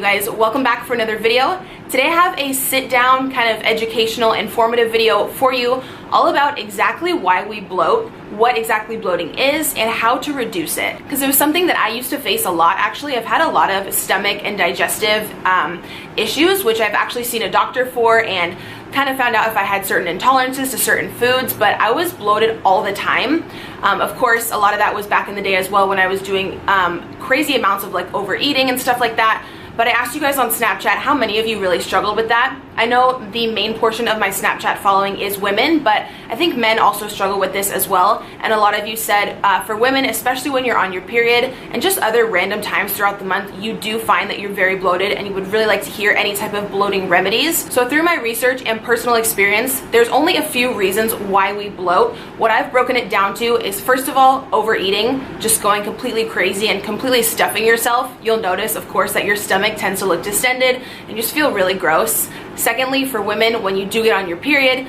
guys? Welcome back for another video. Today I have a sit down kind of educational, informative video for you all about exactly why we bloat, what exactly bloating is, and how to reduce it. Because it was something that I used to face a lot. Actually, I've had a lot of stomach and digestive issues, which I've actually seen a doctor for and kind of found out if I had certain intolerances to certain foods, but I was bloated all the time. Of course, a lot of that was back in the day as well when I was doing crazy amounts of like overeating and stuff like that. But I asked you guys on Snapchat how many of you really struggled with that. I know the main portion of my Snapchat following is women, but I think men also struggle with this as well. And a lot of you said for women, especially when you're on your period and just other random times throughout the month, you do find that you're very bloated and you would really like to hear any type of bloating remedies. So through my research and personal experience, there's only a few reasons why we bloat. What I've broken it down to is, first of all, overeating, just going completely crazy and completely stuffing yourself. You'll notice, of course, that your stomach tends to look distended and you just feel really gross. Secondly, for women, when you do get on your period,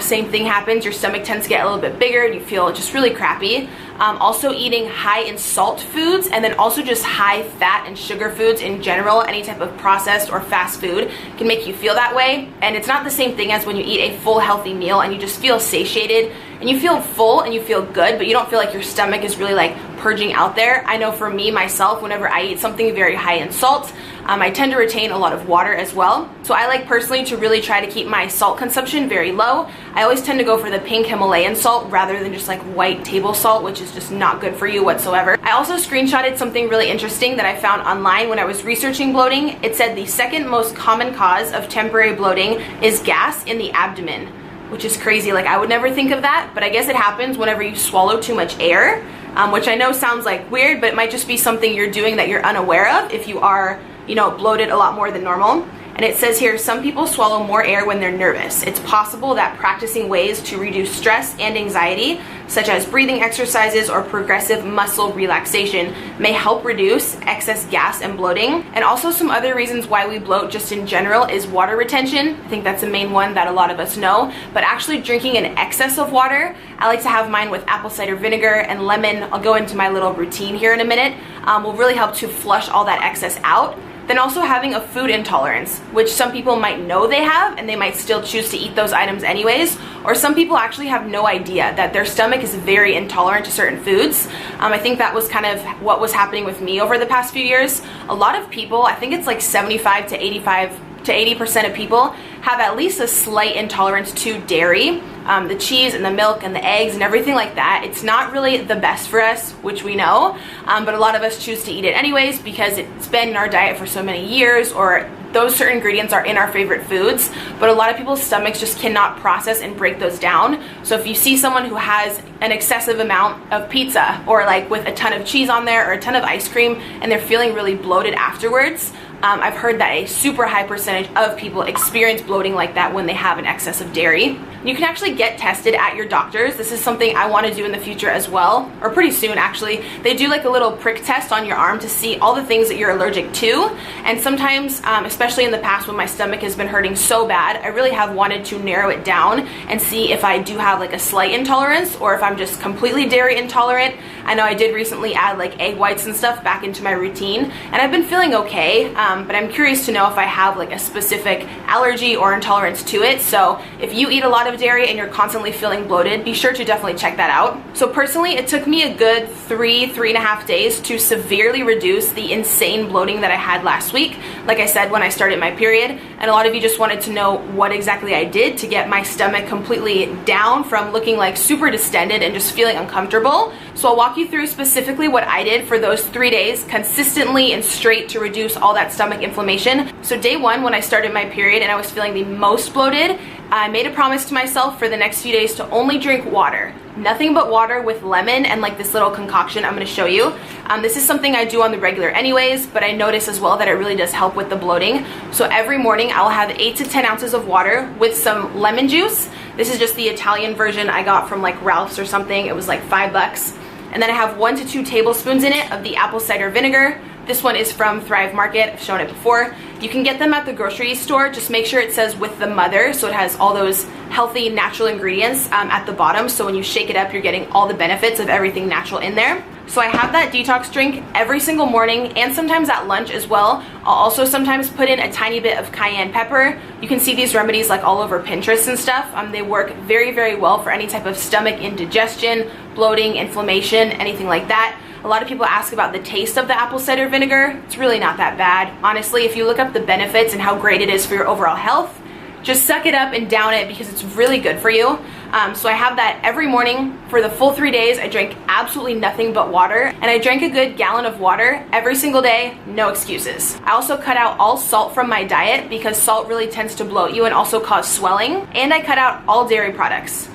same thing happens. Your stomach tends to get a little bit bigger and you feel just really crappy. Also eating high in salt foods, and then also just high fat and sugar foods in general, any type of processed or fast food can make you feel that way. And it's not the same thing as when you eat a full healthy meal and you just feel satiated and you feel full and you feel good, but you don't feel like your stomach is really like purging out there. I know for me, myself, whenever I eat something very high in salt, I tend to retain a lot of water as well. So I like personally to really try to keep my salt consumption very low. I always tend to go for the pink Himalayan salt rather than just like white table salt, which is just not good for you whatsoever. I also screenshotted something really interesting that I found online when I was researching bloating. It said the second most common cause of temporary bloating is gas in the abdomen, which is crazy. Like, I would never think of that, but I guess it happens whenever you swallow too much air, which I know sounds like weird, but it might just be something you're doing that you're unaware of if you are, bloated a lot more than normal. And it says here, some people swallow more air when they're nervous. It's possible that practicing ways to reduce stress and anxiety, such as breathing exercises or progressive muscle relaxation, may help reduce excess gas and bloating. And also some other reasons why we bloat just in general is water retention. I think that's the main one that a lot of us know, but actually drinking an excess of water. I like to have mine with apple cider vinegar and lemon. I'll go into my little routine here in a minute. Will really help to flush all that excess out. Then also having a food intolerance, which some people might know they have and they might still choose to eat those items anyways, or some people actually have no idea that their stomach is very intolerant to certain foods. I think that was kind of what was happening with me over the past few years. A lot of people, I think it's like 75 to 80% of people have at least a slight intolerance to dairy. The cheese and the milk and the eggs and everything like that. It's not really the best for us, which we know, but a lot of us choose to eat it anyways because it's been in our diet for so many years, or those certain ingredients are in our favorite foods, but a lot of people's stomachs just cannot process and break those down. So if you see someone who has an excessive amount of pizza, or like with a ton of cheese on there or a ton of ice cream, and they're feeling really bloated afterwards, I've heard that a super high percentage of people experience bloating like that when they have an excess of dairy. You can actually get tested at your doctor's. This is something I want to do in the future as well, or pretty soon actually. They do like a little prick test on your arm to see all the things that you're allergic to. And sometimes, especially in the past when my stomach has been hurting so bad, I really have wanted to narrow it down and see if I do have like a slight intolerance or if I'm just completely dairy intolerant. I know I did recently add like egg whites and stuff back into my routine, and I've been feeling okay, but I'm curious to know if I have like a specific allergy or intolerance to it. So if you eat a lot of dairy and you're constantly feeling bloated, be sure to definitely check that out. So personally, it took me a good 3.5 days to severely reduce the insane bloating that I had last week. Like I said, when I started my period, and a lot of you just wanted to know what exactly I did to get my stomach completely down from looking like super distended and just feeling uncomfortable. So I'll walk you through specifically what I did for those 3 days consistently and straight to reduce all that stomach inflammation. So day one, when I started my period and I was feeling the most bloated, I made a promise to myself for the next few days to only drink water. Nothing but water with lemon and like this little concoction I'm going to show you. This is something I do on the regular anyways, but I notice as well that it really does help with the bloating. So every morning I'll have 8 to 10 ounces of water with some lemon juice. This is just the Italian version I got from like Ralph's or something. It was like $5. And then I have 1 to 2 tablespoons in it of the apple cider vinegar. This one is from Thrive Market. I've shown it before. You can get them at the grocery store. Just make sure it says with the mother, so it has all those healthy natural ingredients at the bottom. So when you shake it up, you're getting all the benefits of everything natural in there. So I have that detox drink every single morning and sometimes at lunch as well. I'll also sometimes put in a tiny bit of cayenne pepper. You can see these remedies like all over Pinterest and stuff. They work very, very well for any type of stomach indigestion, bloating, inflammation, anything like that. A lot of people ask about the taste of the apple cider vinegar. It's really not that bad. Honestly, if you look up the benefits and how great it is for your overall health, just suck it up and down it because it's really good for you. So I have that every morning. For the full 3 days, I drank absolutely nothing but water, and I drank a good gallon of water every single day, no excuses. I also cut out all salt from my diet because salt really tends to bloat you and also cause swelling, and I cut out all dairy products.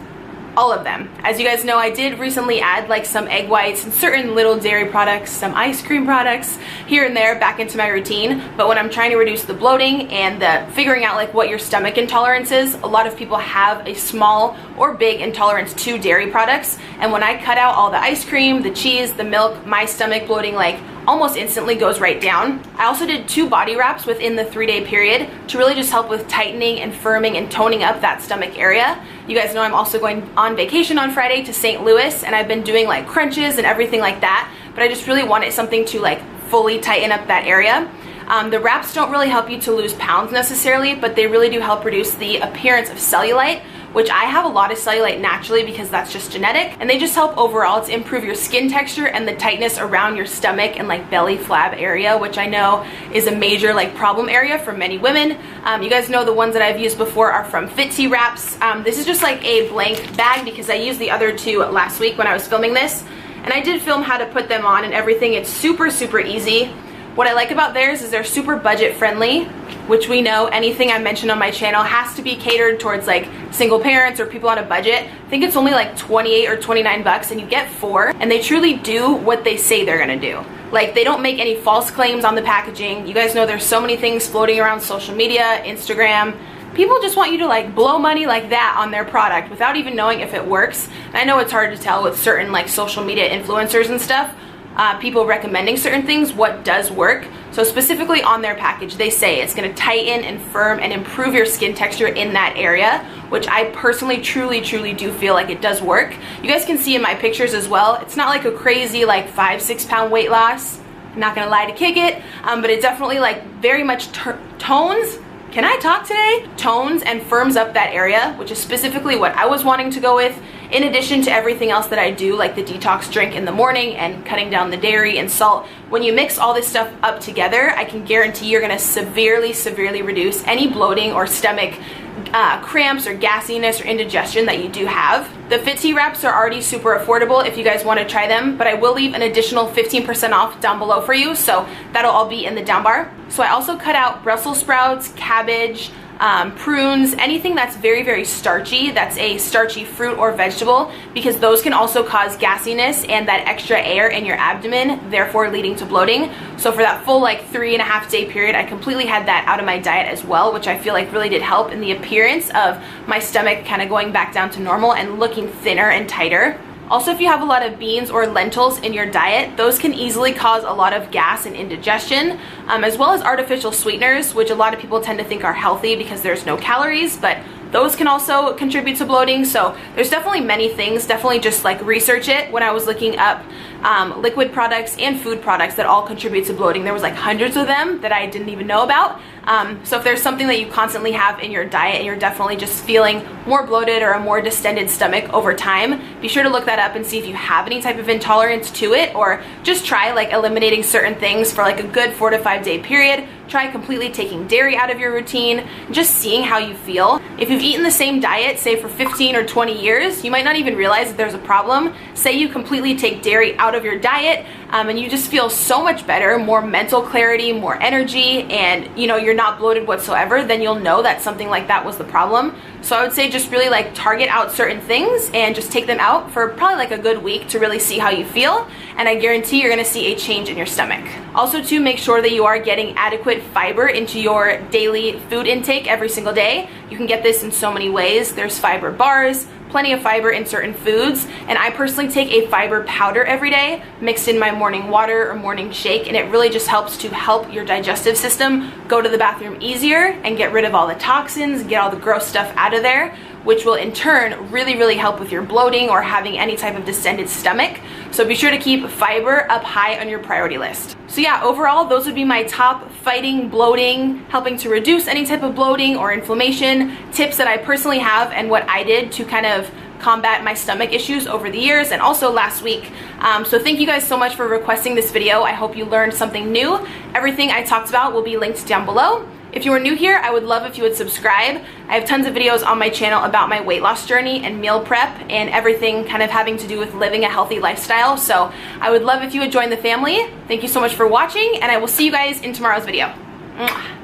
All of them. As you guys know, I did recently add like some egg whites and certain little dairy products, some ice cream products here and there back into my routine. But when I'm trying to reduce the bloating and the figuring out like what your stomach intolerance is, a lot of people have a small or big intolerance to dairy products. And when I cut out all the ice cream, the cheese, the milk, my stomach bloating like almost instantly goes right down. I also did 2 body wraps within the 3-day period to really just help with tightening and firming and toning up that stomach area. You guys know I'm also going on vacation on Friday to St. Louis, and I've been doing like crunches and everything like that, but I just really wanted something to like fully tighten up that area. The wraps don't really help you to lose pounds necessarily, but they really do help reduce the appearance of cellulite, which I have a lot of cellulite naturally because that's just genetic, and they just help overall to improve your skin texture and the tightness around your stomach and like belly flab area, which I know is a major like problem area for many women. You guys know the ones that I've used before are from Fitzy Wraps. This is just like a blank bag because I used the other 2 last week when I was filming this, and I did film how to put them on and everything. It's super, super easy. What I like about theirs is they're super budget friendly, which we know anything I mention on my channel has to be catered towards like single parents or people on a budget. I think it's only like 28 or 29 bucks and you get 4, and they truly do what they say they're gonna do. Like, they don't make any false claims on the packaging. You guys know there's so many things floating around social media, Instagram. People just want you to like blow money like that on their product without even knowing if it works. And I know it's hard to tell with certain like social media influencers and stuff, people recommending certain things, what does work. So specifically on their package, they say it's gonna tighten and firm and improve your skin texture in that area, which I personally truly do feel like it does work. You guys can see in my pictures as well, it's not like a crazy like 5-6 pound weight loss. I'm not gonna lie to kick it, but it definitely like very much tones. Can I talk today? Tones and firms up that area, which is specifically what I was wanting to go with, in addition to everything else that I do, like the detox drink in the morning and cutting down the dairy and salt. When you mix all this stuff up together, I can guarantee you're gonna severely reduce any bloating or stomach cramps or gassiness or indigestion that you do have. The Fitzy Wraps are already super affordable if you guys want to try them, but I will leave an additional 15% off down below for you, so that'll all be in the down bar. So I also cut out Brussels sprouts, cabbage, prunes, anything that's very starchy, that's a starchy fruit or vegetable, because those can also cause gassiness and that extra air in your abdomen, therefore leading to bloating. So for that full like 3.5 day period, I completely had that out of my diet as well, which I feel like really did help in the appearance of my stomach kind of going back down to normal and looking thinner and tighter. Also, if you have a lot of beans or lentils in your diet, those can easily cause a lot of gas and indigestion, as well as artificial sweeteners, which a lot of people tend to think are healthy because there's no calories, but those can also contribute to bloating. So there's definitely many things. Definitely just like research it. When I was looking up liquid products and food products that all contribute to bloating, there was like hundreds of them that I didn't even know about. So if there's something that you constantly have in your diet and you're definitely just feeling more bloated or a more distended stomach over time, be sure to look that up and see if you have any type of intolerance to it, or just try like eliminating certain things for like a good 4 to 5 day period. Try completely taking dairy out of your routine, just seeing how you feel. If you've eaten the same diet, say for 15 or 20 years, you might not even realize that there's a problem. Say you completely take dairy out of your diet, and you just feel so much better, more mental clarity, more energy, and you know, you're not bloated whatsoever, then you'll know that something like that was the problem. So I would say just really like target out certain things and just take them out for probably like a good week to really see how you feel, and I guarantee you're gonna see a change in your stomach. Also, to make sure that you are getting adequate fiber into your daily food intake every single day. You can get this in so many ways. There's fiber bars, plenty of fiber in certain foods, and I personally take a fiber powder every day mixed in my morning water or morning shake, and it really just helps to help your digestive system go to the bathroom easier and get rid of all the toxins, get all the gross stuff out of there, which will in turn really help with your bloating or having any type of distended stomach. So be sure to keep fiber up high on your priority list. So yeah, overall, those would be my top fighting bloating, helping to reduce any type of bloating or inflammation tips that I personally have and what I did to kind of combat my stomach issues over the years and also last week. So thank you guys so much for requesting this video. I hope you learned something new. Everything I talked about will be linked down below. If you are new here, I would love if you would subscribe. I have tons of videos on my channel about my weight loss journey and meal prep and everything kind of having to do with living a healthy lifestyle. So I would love if you would join the family. Thank you so much for watching, and I will see you guys in tomorrow's video. Mwah.